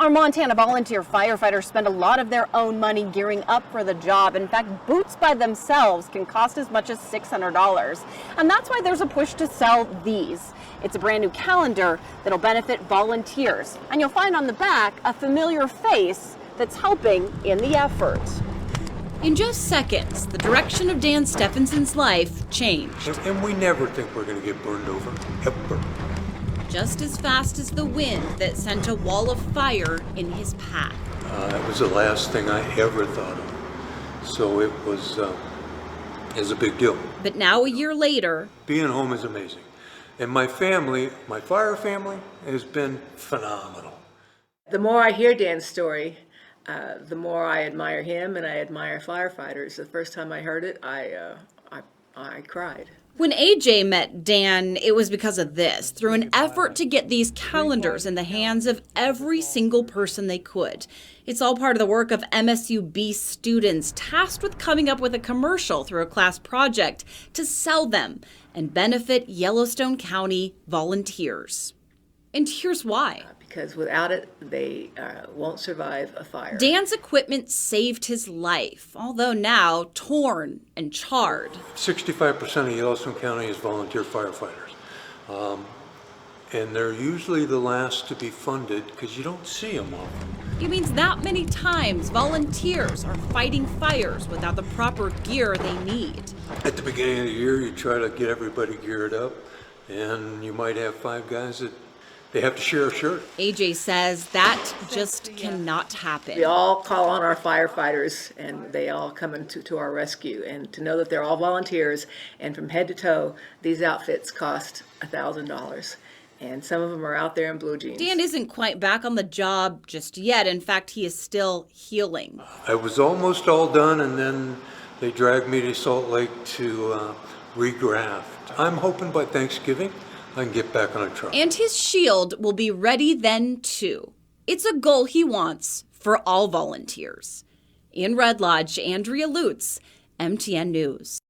Our Montana volunteer firefighters spend a lot of their own money gearing up for the job. In fact, boots by themselves can cost as much as $600. And that's why there's a push to sell these. It's a brand new calendar that'll benefit volunteers. And you'll find on the back a familiar face that's helping in the effort. In just seconds, the direction of Dan Steffensen's life changed. And we never think we're going to get burned over, ever. Just as fast as the wind that sent a wall of fire in his path. That was the last thing I ever thought of. So it was a big deal. But now, a year later, being home is amazing. And my family, my fire family, has been phenomenal. The more I hear Dan's story, the more I admire him and I admire firefighters. The first time I heard it, I cried. When AJ met Dan, it was because of this, through an effort to get these calendars in the hands of every single person they could. It's all part of the work of MSUB students tasked with coming up with a commercial through a class project to sell them and benefit Yellowstone County volunteers. And here's why. Because without it, they won't survive a fire. Dan's equipment saved his life, although now torn and charred. 65% of Yellowstone County is volunteer firefighters. And they're usually the last to be funded because you don't see them often. It means that many times volunteers are fighting fires without the proper gear they need. At the beginning of the year, you try to get everybody geared up, and you might have 5 guys that they have to share a shirt. AJ says that just cannot happen. We all call on our firefighters, and they all come to our rescue. And to know that they're all volunteers, and from head to toe, these outfits cost $1,000. And some of them are out there in blue jeans. Dan isn't quite back on the job just yet. In fact, he is still healing. I was almost all done, and then they dragged me to Salt Lake to regraft. I'm hoping by Thanksgiving I can get back on a truck. And his shield will be ready then, too. It's a goal he wants for all volunteers. In Red Lodge, Andrea Lutz, MTN News.